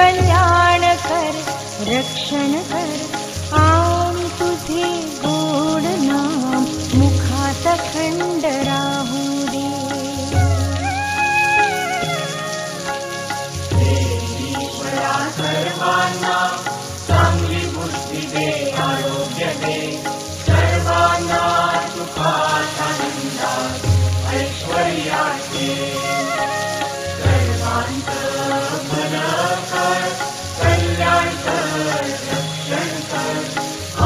कल्याण कर रक्षण कर आम तुझे गोड नाम मुखात खंड राहू दे. ईश्वरा सर्वांना चांगली बुद्धी दे आरोग्य दे सर्वांना सुखात आनंदात ऐश्वर्याचे सर्वांचं भलं कर कल्याण कर रक्षण कर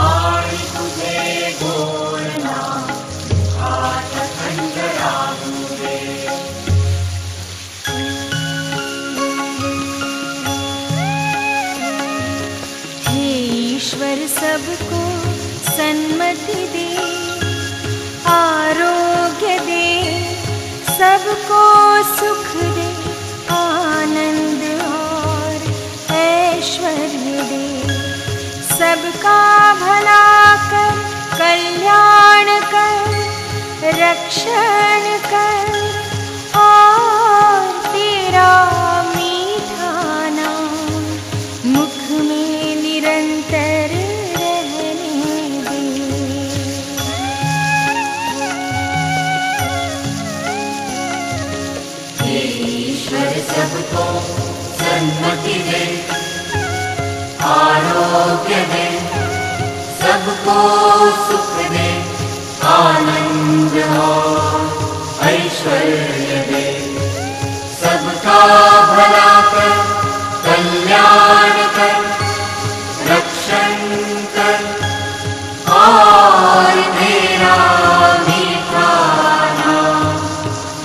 आणि तुझे गोड नाम मुखात खंड राहू दे. हे ईश्वर सबको सन्मति दे आरोग्य दे सबको सुख दे आनंद और ऐश्वर्य दे सबका भला कर कल्याण कर रक्षण कर और तेरा मीठा नाम मुख में निरंतर रहने दे. ईश्वर सबको सन्मति दे आरोग्य दे सबको सुख दे आनंद और ऐश्वर्य दे सबका भला कर कल्याण कर रक्षण कर और तेरा मीठा नाम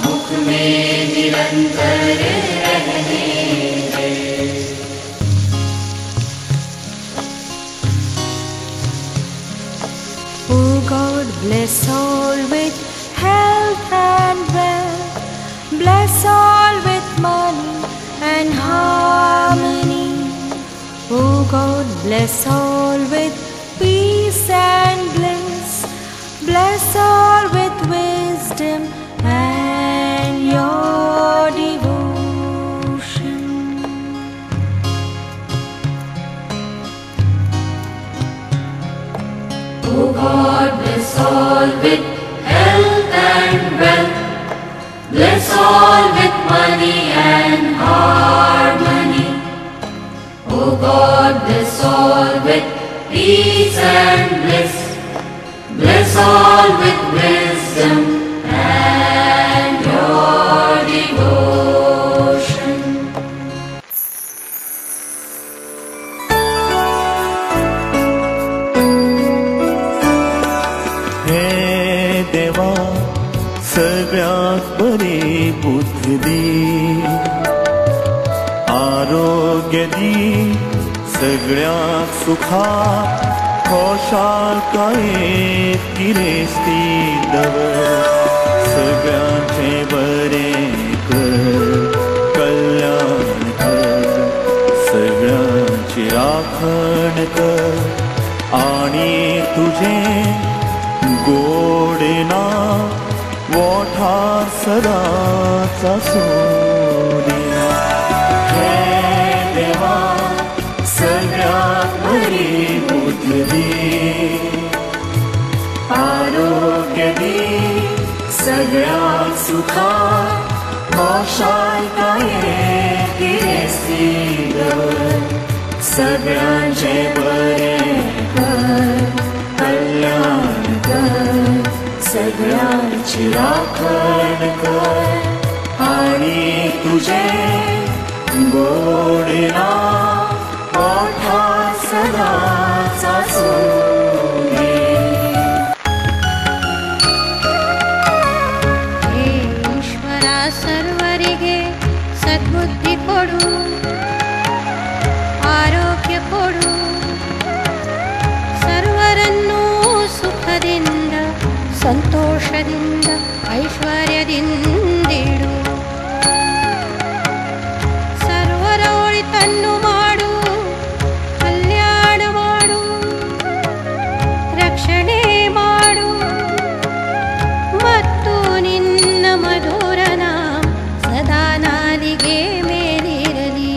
मुख में निरंतर रहने दे. Oh God, bless all with health and wealth, bless all with money and harmony. Oh God, bless all with peace and bliss, bless all with wisdom and your devotion. O God, bless all with health and wealth, bless all with money and harmony. O God, bless all with peace and bliss, bless all with wisdom and your devotion. देवा सगळ्यात बरी बुद्धी दी आरोग्य दी सगळ्यात सुखात खुशालकायेत गिरेस्ती दवर सगळ्यांचे बरे कर कल्याण कर सगळ्यांची राखण कर आणि तुझे गोड नाम ओठार सदाच आसूं दे. हे देवा सगळ्यात बरी बुद्धी दी आरोग्य दी सगळ्यात सुखात खुशालकायेत गिरेस्ती दवर सगळ्यांचे बरे कर कल्याण कर सगळ्यांची राखण कर आणि तुझे गोड नाम ओठार सदाच आसूं दे. हे ईश्वरा सर्वरिगे सद्बुद्धी कोडु आरोग्य कोडु सर्वरನ್ನೂ ಸುಖದಿಂದ ಸಂತೋಷದಿಂದ ಐಶ್ವರ್ಯದಿಂದಿಡು ಸರ್ವರ ಒಳಿತನ್ನು ಮಾಡು ಕಲ್ಯಾಣ ಮಾಡು ರಕ್ಷಣೆ ಮಾಡು ಮತ್ತು ನಿನ್ನ ಮಧುರ ನಾಮ ಸದಾ ನಾಲಿಗೆ ಮೇಲಿರಲಿ.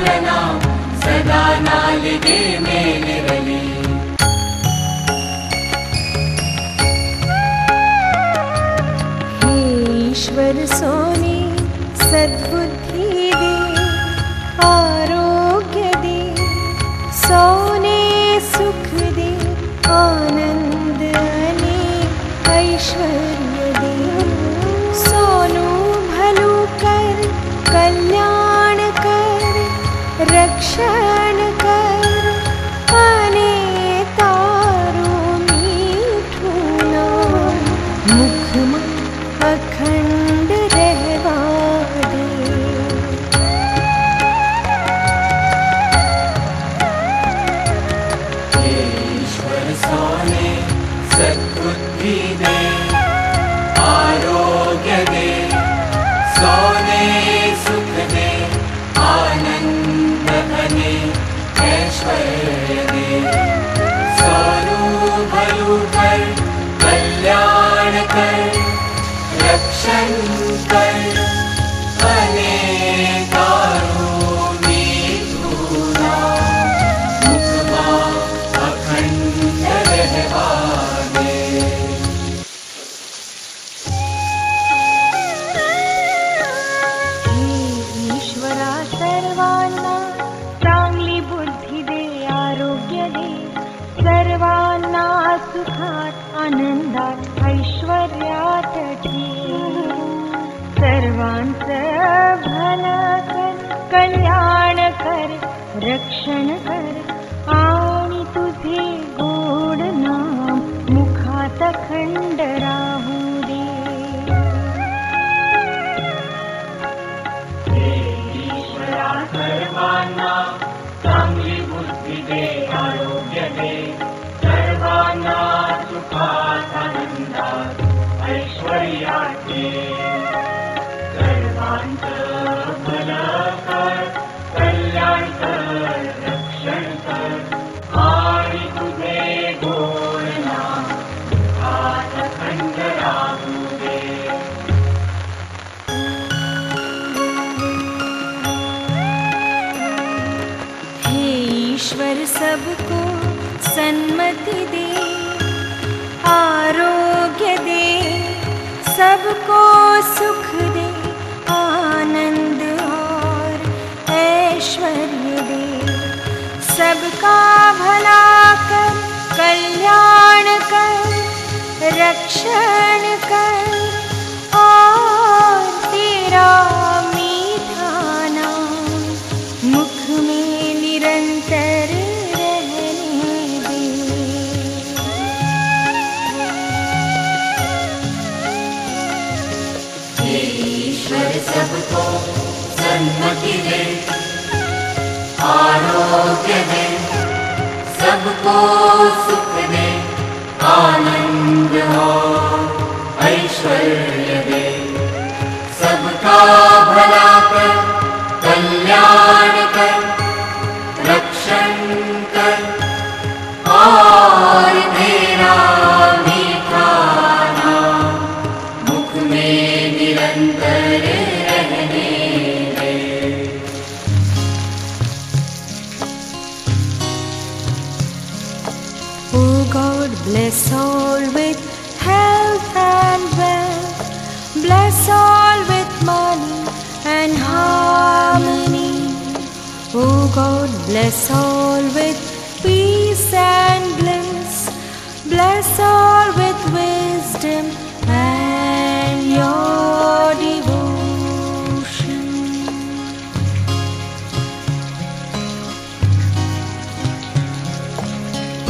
पालना सदा नालिगे मेलिरली हे ईश्वर सोने सद्बुद्धि दे आरोग्य दे सोने सुख दे आनंद अने ऐश्वर्य दे सोनू भलू कर कल्याण कर रक्षण कर अने तारू मीठू नाम मुखमा अखंड रहवा दे ईश्वर सोने सद्बुद्धि दे आरोग्य दे सोने सुख दे आनंद अने ऐश्वर्य दे सोनू भलू कर कल्याण कर रक्षण कर अने तारू मीठू नाम मुखमा अखंड रहवा दे हे ईश्वरा सर्वांना चांगली बुद्धी दे आरोग्य दे सर्वांना सुखात आनंदात ऐश्वर्यात ठेव सर्वांचं भलं कर कल्याण कर रक्षण कर आणि तुझे गोड नाम मुखात अखंड राहू दे ईश्वरा सर्वांना चांगली बुद्धी दे आरोग्य दे सर्वांना सुखात आनंदात ऐश्वर्यात दे सर्वांचं भलं कर कल्याण कर रक्षण कर आणि तुझे गोड नाम मुखात अखंड राहू दे हे ईश्वर सबको सन्मति दे आरोग्य दे सबको सुख दे आनंद और ऐश्वर्य दे सबका भला कर कल्याण कर रक्षण कर और तेरा मीठा नाम मुख में निरंतर रहने दे ईश्वर सबको सन्मति दे आरोग्य दे सबको सुख दे आनंद और ऐश्वर्य दे सबका भला कर कल्याण कर रक्षण कर और तेरा मीठा नाम मुख में निरंतर रहने दे Oh God, bless all with health and wealth. Bless all with money and harmony. Oh God, bless all with peace and bliss. Bless all with wisdom and your devotion.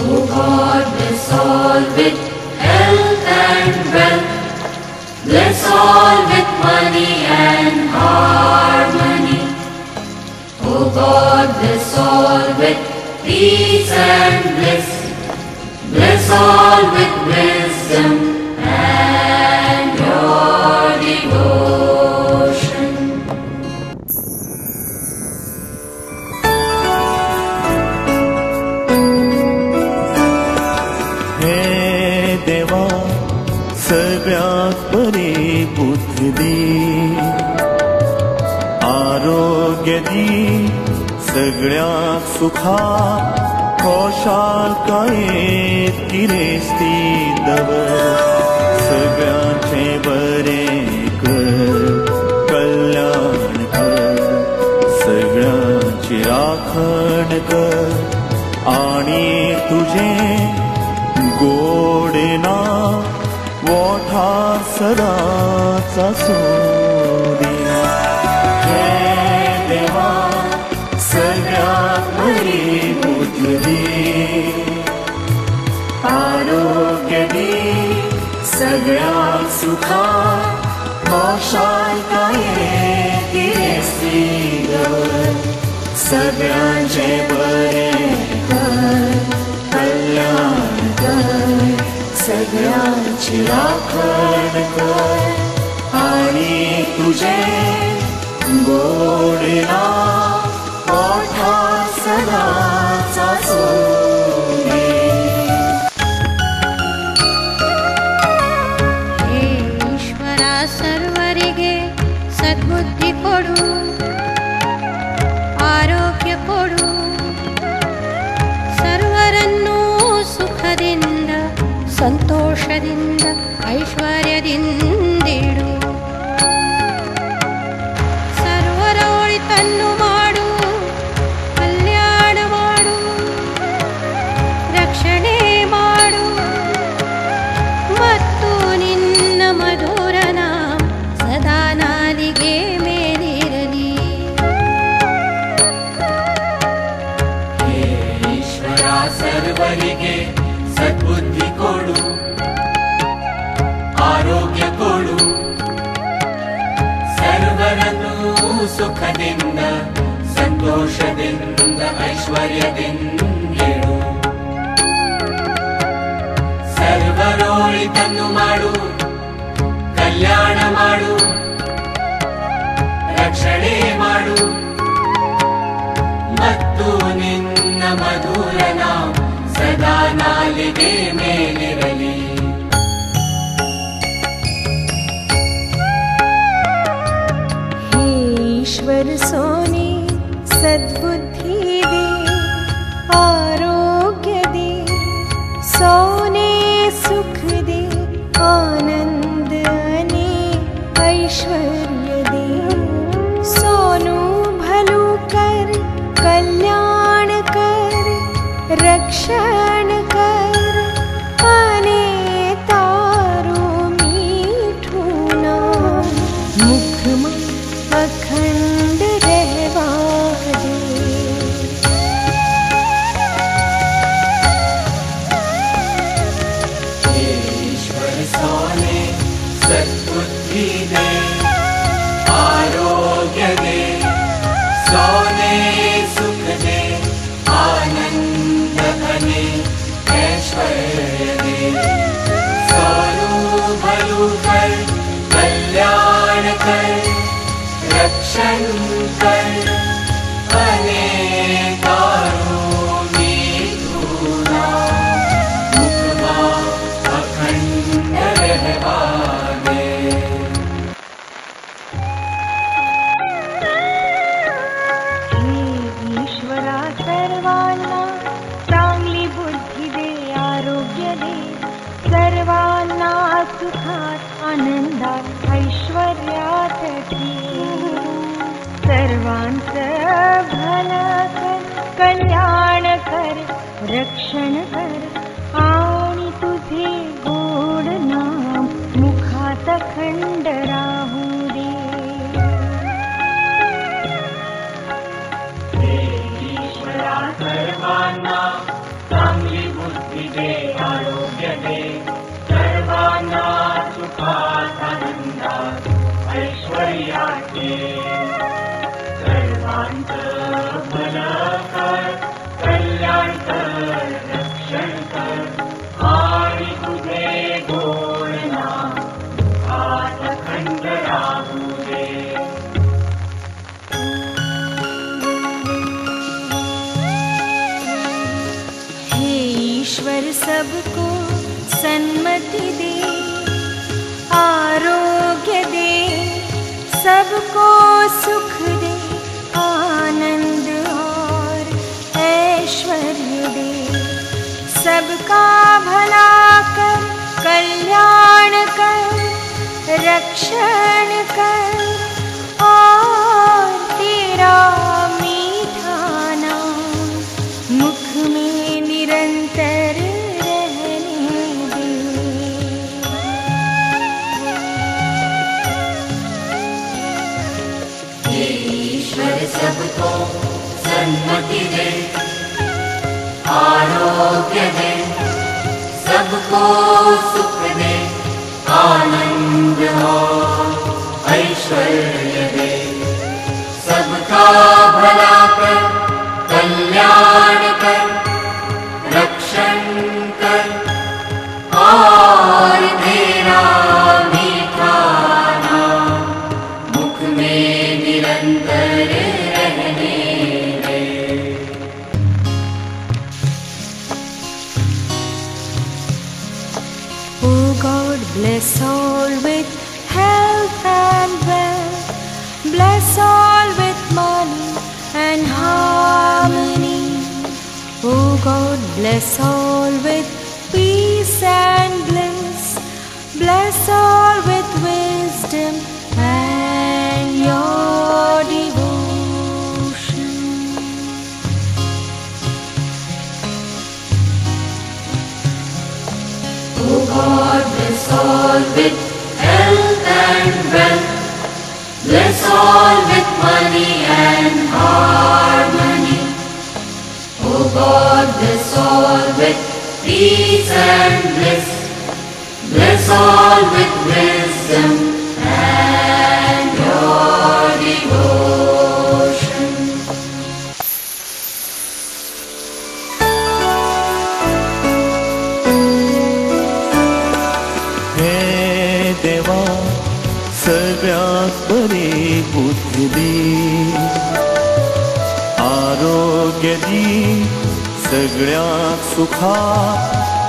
O God, bless all with health and wealth. Bless all with money and harmony. O God, bless all with peace and bliss. Bless all with wisdom and your devotion. हे देवा सगळ्यात बरी बुद्धी दी आरोग्य दी सगळ्याक सुखाक खोशाल कायेत किरेस्ती दवर सगळ्यांचे बरें कर कल्याण कर सगळ्यांची राखण कर आणि तुझे गोड नाम ओठार सदांच आसूं दी हे देवा सगळ्याक बरी बुद्धी दी आरोग्य दी सगळ्याक सुखाक खोशालकायेत किरेस्ती दवर सगळ्यांचे बरें कर कल्याण कर सगळ्यांची राखण कर आणि तुझे गोड नाम ओठार सदांच आसूं दी हे ईश्वरा सर्वरिगे सद्बुद्धि कोडु आरोग्य कोडु सर्वरन्नू सुखदिंद ಸಂತೋಷದಿಂದ ಐಶ್ವರ್ಯದಿಂದಿಡು ಸರ್ವರ ಒಳಿತನ್ನು ಮಾಡು ಕಲ್ಯಾಣ ಮಾಡು ರಕ್ಷಣೆ ಮಾಡು ಮತ್ತು ನಿನ್ನ ಮಧುರ ನಾಮ ಸದಾ ನಾಲಿಗೆ ಮೇಲಿರಲಿ ಹೇ ಈಶ್ವರ ಸರ್ವರಿಗೆ ಸದ್ಬುದ್ಧಿ ಕೊಡು ಆರೋಗ್ಯ ಕೊಡು ಸರ್ವರನ್ನು ಸುಖದಿಂದ ಸಂತೋಷದಿಂದ ಐಶ್ವರ್ಯದಿಂದಿಡು ಸರ್ವರೋಳಿತನ್ನು ಮಾಡು ಕಲ್ಯಾಣ ಮಾಡು ರಕ್ಷಣೆ ಮಾಡು ಮತ್ತು ನಿನ್ನ ಮಧುರ ನಾಮ ಸದಾ ನಾಲಿಗೆ ಮೇಲಿರಲಿ हे ईश्वर सोने सद्बुद्धि दे आरोग्य दे सोने सुख दे आनंद अने ऐश्वर्य दे सोनू भलू कर कल्याण कर रक्षण कर अने तारू मीठू नाम मुखमा अखंड रहवा दे ईश्वर सोने सद्बुद्धि दे आरोग्य दे सोने सुख दे आनंद अने ऐश्वर्य दे सोनू भलू कर कल्याण कर रक्षण कर अने तारू मीठू नाम मुखमा अखंड रहवा दे हे ईश्वरा सर्वांना चांगली बुद्धी दे आरोग्य दे सर्वांना सुखात आनंदात ऐश्वर्यात ठे सर्वांचं भलं कर कल्याण कर रक्षण कर आणि तुझे गोड नाम मुखात अखंड राहू दे ईश्वरा सर्वांना चांगली बुद्धी दे आरोग्य दे सर्वांना सुखात आनंदात ऐश्वर्यात दे सर्वांचं भलं कर कल्याण कर रक्षण कर आणि तुझे गोड नाम मुखात अखंड राहू दे हे ईश्वर सबको सन्मति दे आरोग्य दे सबको सुख दे आनंद ईश्वर सबको सन्मति दे, आरोग्य दे, सबको सुख दे, आनंद हो ऐश्वर्य दे, सबका भला कर, कल्याण कर, रक्षण कर, और तेरा मीठा नाम मुख में निरंतर रहने दे। Oh God, bless all with health and wealth, bless all with money and harmony. Oh God, bless all with peace and bliss, bless all with wisdom and your devotion. Oh God, bless all with health and wealth, bless all with money and harmony. Oh God, bless all with peace and bliss, bless all with wisdom and your devotion. हे देवा सगळ्यात बरी बुद्धी दी, आरोग्य दी, सगळ्यात सुखा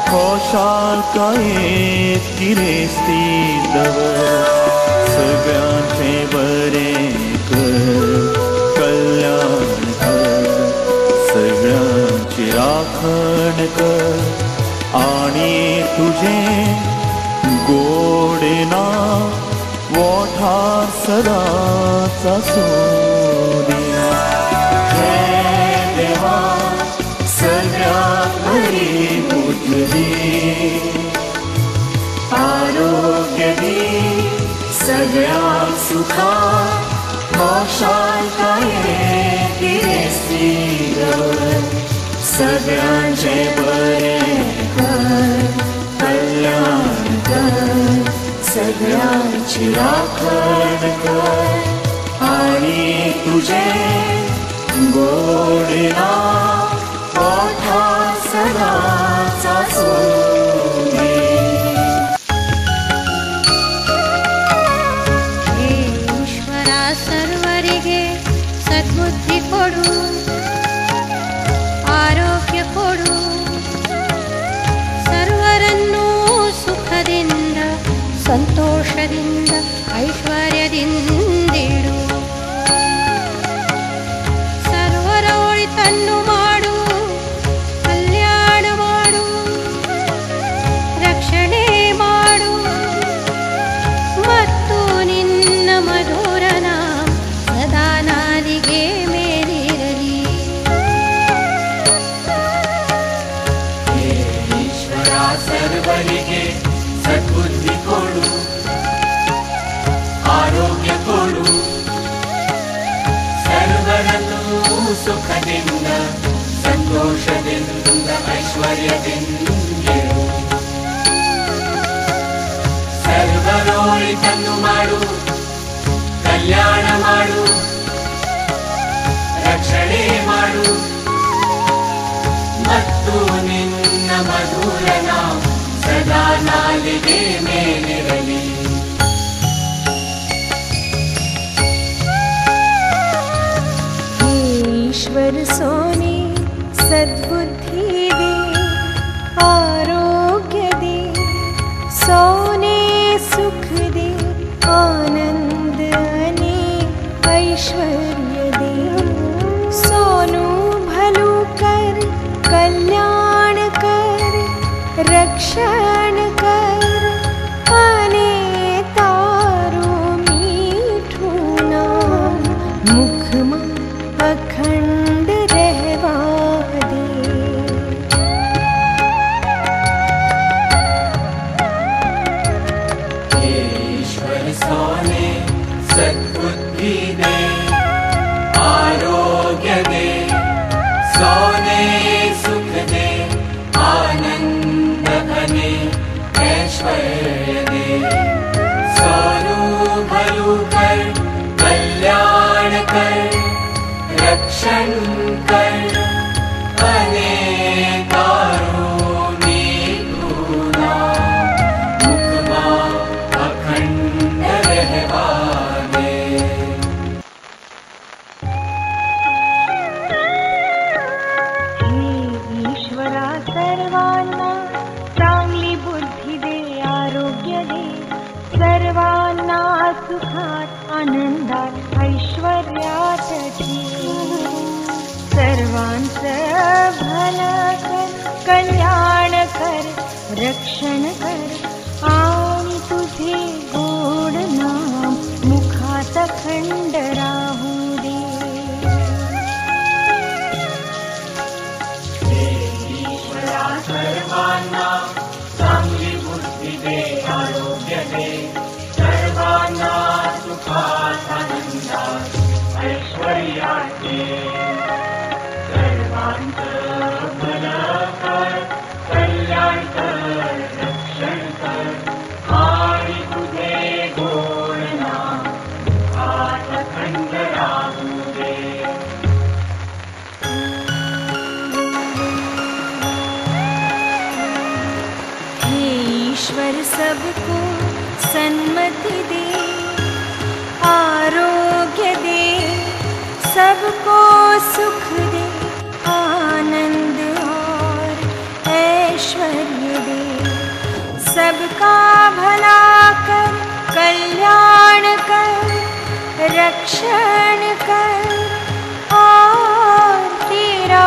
खुशालकाये तिरेस्ती दवर, सगळ्यांचे बरे कर, कल्याण कर, सगळ्यांची राखण कर, आणि तुझे गोड नाम ओठार सदाचा सोदी. हे देवा सगळ्यात बरी बुद्धी दी, आरोग्य दी, सगळ्यात सुखा खुशालकाये तिरेस्ती दवर, सगळ्यांचे बरे कर, कल्याण कर, सगळ्यांची राखण कर, आणि तुझे गोड नाम ओठार सदाचा सोदी. हे ईश्वरा सर्वरिगे सद्बुद्धि कोडु, आरोग्य कोडु, सर्वरನ್ನೂ ಸುಖದಿಂದ ಸಂತೋಷದಿಂದ ಐಶ್ವರ್ಯದಿಂದಿಡು, ಸರ್ವರ ಒಳಿತನ್ನು ಮಾಡು, ಕಲ್ಯಾಣ ಮಾಡು, ರಕ್ಷಣೆ ಮಾಡು, ಮತ್ತು ನಿನ್ನ ಮಧುರ ನಾಮ ಸದಾ ನಾಲಿಗೆ ಮೇಲಿರಲಿ. ಈಶ್ವರ ಸರ್ವರಿಗೆ ಸದ್ಬುದ್ಧಿ ಕೊಡು, ಆರೋಗ್ಯ ಕೊಡು, ಸರ್ವರನ್ನೂ ಸುಖದಿಂದ ಸಂತೋಷದಿಂದ ಐಶ್ವರ್ಯದಿಂದಿರು, ಸರ್ವರೋಳಿತನ್ನು ಮಾಡು, ಕಲ್ಯಾಣ ಮಾಡು, ರಕ್ಷಣೆ ಮಾಡು, ಮತ್ತು ನಿನ್ನ ಮಧುರ ನಾಮ ಸದಾ ನಾಲಿಗೆ ಮೇಲಿರಲಿ. हे ईश्वर सोने सद्बुद्धि दे, आरोग्य दे, सोने सुख दे, आनंद अने ऐश्वर्य दे, सोनू भलू कर, कल्याण कर, रक्षण कर, अने तारू मीठू नाम मुखमा अखंड रहवा दे. ईश्वर सोने सद्बुद्धि दे, ऐश्वर्य दे सोनू भलू कर कल्याण कर रक्षण कर अनेकारुणी गुना मुखमा अखंड रहवा दे हे ईश्वरा सर्वांना चांगली बुद्धी दे आरोग्य दे सर्वांना सुखात आनंदात ऐश्वर्यात ठेव सर्वांचं भलं कर कल्याण कर रक्षण कर आणि तुझे गोड नाम मुखात अखंड राहू दे ईश्वरा सर्वांना चांगली बुद्धी दे आरोग्य दे सर्वांना सुखात आनंदात ऐश्वर्यात दे सर्वांचं भलं कर कल्याण कर रक्षण कर आणि तुझे गोड नाम मुखात अखंड राहू दे हे ईश्वर सबको सन्मति दे आरोग्य दे सबको सुख दे आनंद और ऐश्वर्य दे सबका भला कर कल्याण कर रक्षण कर और तेरा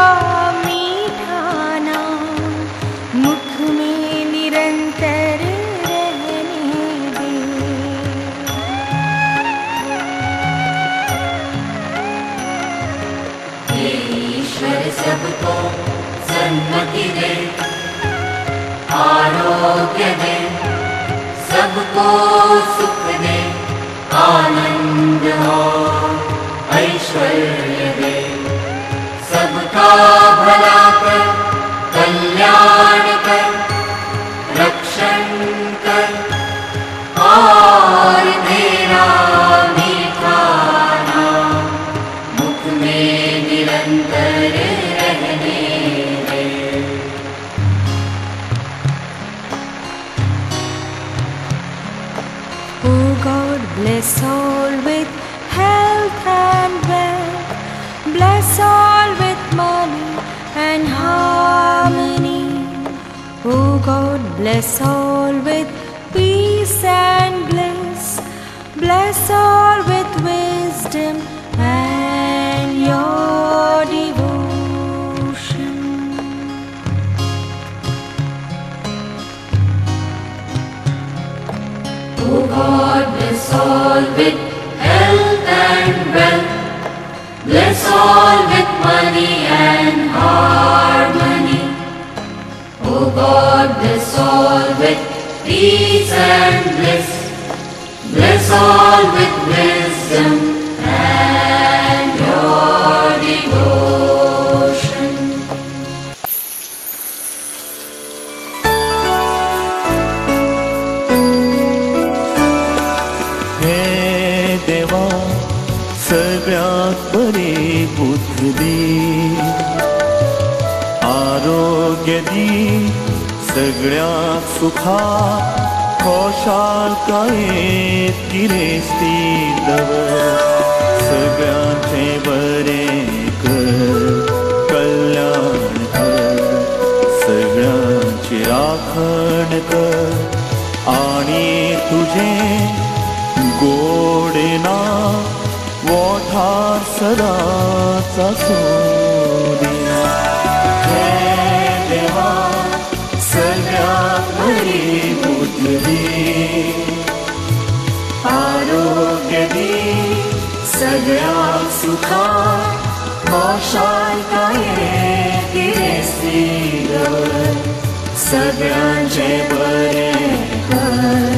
मीठा नाम मुख में निरंतर रहने दे ईश्वर सबको सन्मति दे आरोग्य दे सबको सुख दे आनंद और ऐश्वर्य दे सबका भला कर कल्याण कर रक्षण कर और तेरा मीठा नाम मुख में निरंतर रहने दे Oh God, bless all with health and wealth, bless all with money and harmony. Oh God, bless all with peace and bliss, bless all with wisdom and your devotion. O God, bless all with health and wealth, bless all with money and harmony. O God, bless all with peace and bliss, bless all with wisdom and your devotion. हे देवा सगळ्यात बरी बुद्धी दी आरोग्य दी सगळ्यात सुखा खुशालकायेत गिरेस्ती दवर सगळ्यांचे बरे कर कल्याण कर सगळ्यांची राखण कर आणि तुझे गोड नाम ओठार सदाचा सोदिया हे देवा सगळ्यात बरी बुद्धी दी आरोग्य दी सगळ्यात सुखा खुशालकायेत गिरेस्ती दवर सगळ्यांचे बरे कर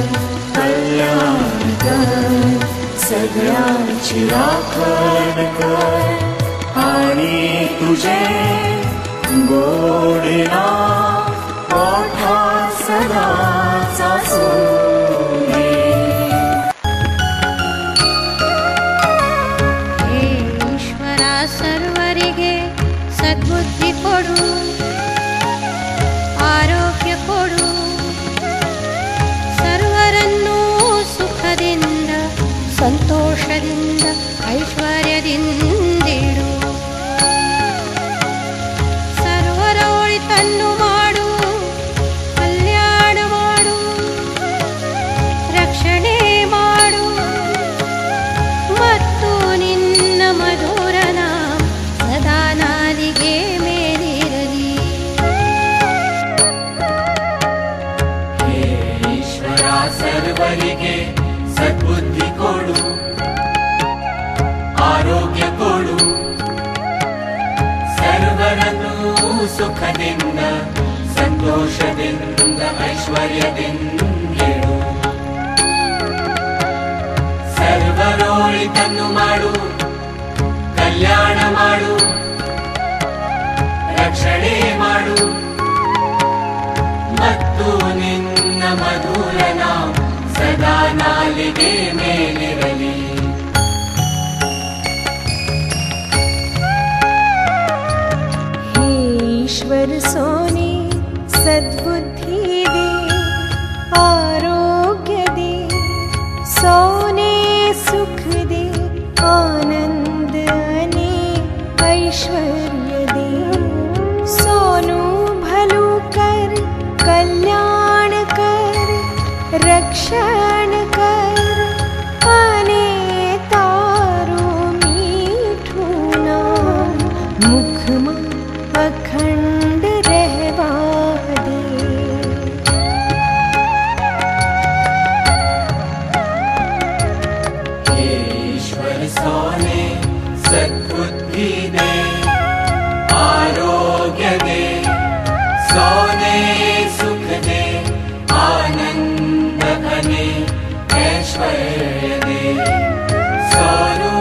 कल्याण कर सगळ्यांची राखण कर आणि तुझे गोड नाम ओठार सदाचा सोने. हे ईश्वरा सर्वरिगे सद्बुद्धि कोडु, आरोग्य कोडु, सर्वरನ್ನೂ ಸುಖದಿಂದ ಸಂತೋಷದಿಂದ ಐಶ್ವರ್ಯದಿಂದಿಡು. ಸರ್ವರ ಒಳಿತನ್ನು ಮಾಡು, ಕಲ್ಯಾಣ ಮಾಡು, ರಕ್ಷಣೆ ಮಾಡು, ಮತ್ತು ನಿನ್ನ ಮಧುರ ನಾಮ ಸದಾ ನಾಲಿಗೆ ಮೇಲಿರಲಿ. ಹೇ ಈಶ್ವರ ಸರ್ವರಿಗೆ ಸದ್ಬುದ್ಧಿ ಕೊಡು, ಆರೋಗ್ಯ ಕೊಡು, ಸರ್ವರನ್ನು ಸುಖದಿಂದ ಸಂತೋಷದಿಂದ ಐಶ್ವರ್ಯದಿಂದಿಡು. ಸರ್ವರೋಳಿತನ್ನು ಮಾಡು, ಕಲ್ಯಾಣ ಮಾಡು, ರಕ್ಷಣೆ ಮಾಡು, ಮತ್ತು ನಿನ್ನ ಮಧುರ ನಾಮ ಸದಾ ನಾಲಿಗೆ ಮೇಲಿರಲಿ. हे ईश्वर सोने सद्बुद्धि दे, आरोग्य दे, सोने सुख दे, आनंद अने ऐश्वर्य दे. सोनू भलू कर, कल्याण कर, रक्षण कर, अने तारू मीठू नाम मुखमा अखंड रहवा दे. हे ईश्वर सोने सद्बुद्धि दे, आरोग्य दे, सोने सुख दे, आनंद अने ऐश्वर्य दे. सोनू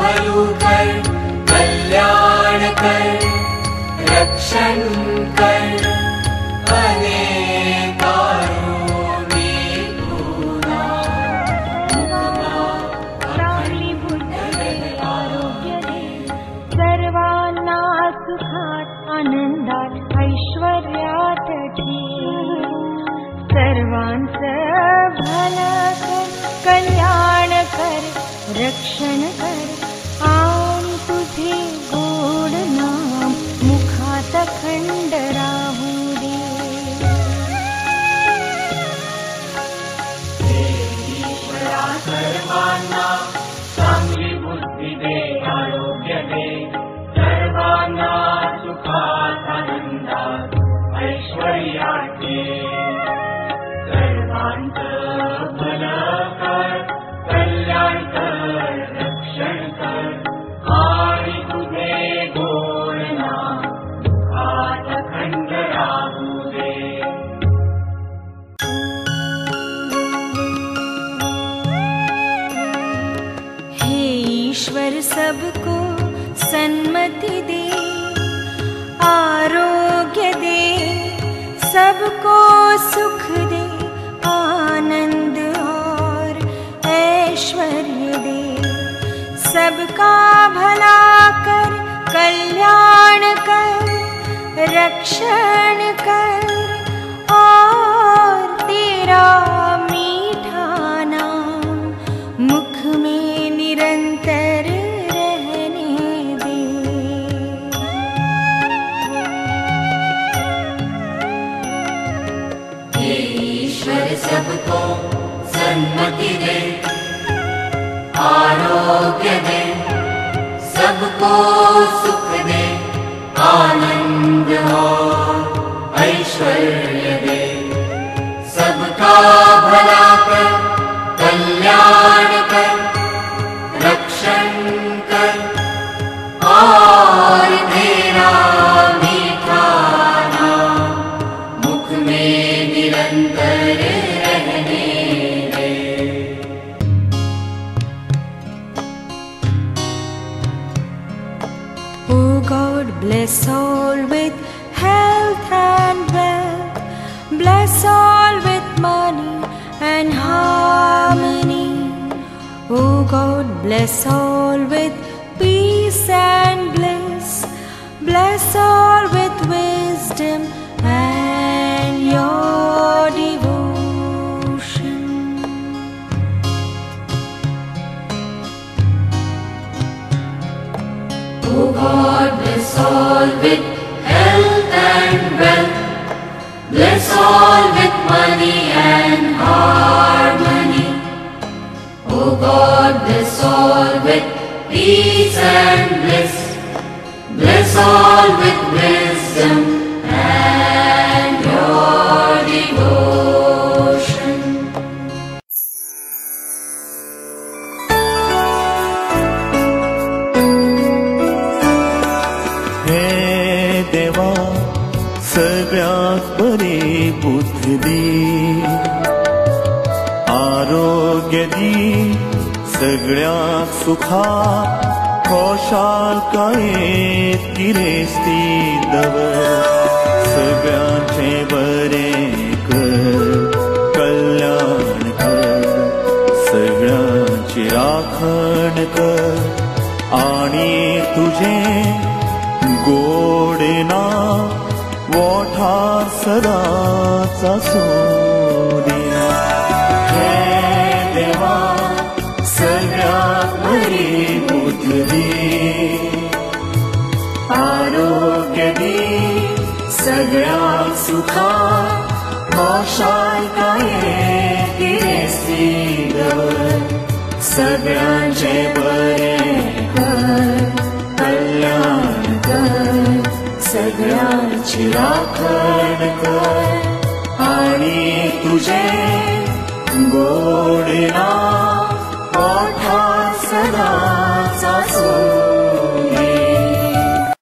भलू कर, कल्याण कर, रक्षण कर, अने तारू मीठू नाम मुखमा चांगली बुद्धी दे, आरोग्य दे, सर्वांना सुखात आनंदात ऐश्वर्यात ठे. सर्वांचं भलं कर, कल्याण कर, रक्षण कर, आणि तुझे गोड नाम मुखात अखंड राहू दे. ईश्वरा सर्वांना चांगली बुद्धी दे, आरोग्य दे, सर्वांना सुखात आनंदात ऐश्वर्यात दे. सर्वांचं भलं कर, कल्याण कर, रक्षण कर, आणि तुझे गोड नाम मुखात अखंड राहू दे. हे ईश्वर सबको सन्मति दे, आरोग्य दे, सबको सुख दे, आनंद और ऐश्वर्य दे. सबका भला कर, कल्याण कर, रक्षण कर, और तेरा मीठा नाम मुख में निरंतर रहने दे. हे ईश्वर सबको सन्मति दे, आरोग्य दे, सबको सुख दे, आनंद और ऐश्वर्य दे. सबका भला कर, कल्याण कर, रक्षण कर, और तेरा मीठा नाम मुख में निरंतर रहने दे. Oh God, bless all with health and wealth. Bless all with money and harmony. Oh God, bless all with peace and bliss. Bless all with wisdom and your devotion. Oh God, bless all with health and wealth. Bless all with money and harmony. Oh God, bless all with peace and bliss. Bless all with wisdom and your devotion. हे देवा सगळ्यात बरी बुद्धी दी, आरोग्य दी, सगळ्यात सुखात खुशालकायेत गिरेस्ती दवर. सगळ्यांचे बरे कर, कल्याण कर, सगळ्यांची राखण कर आणि तुझे गोड नाव ओठार सदाचा सोदे. हे देवा सगळ्यात बरी बुद्धी दी, आरोग्य दी, सगळ्यात सुखात खुशालकायेत गिरेस्ती दवर. सगळ्यांचे बरे कर, कल्याण कर, सगळ्यांची राखण कर आणि तुझे गोड नाव ओठार सदाचा सोद.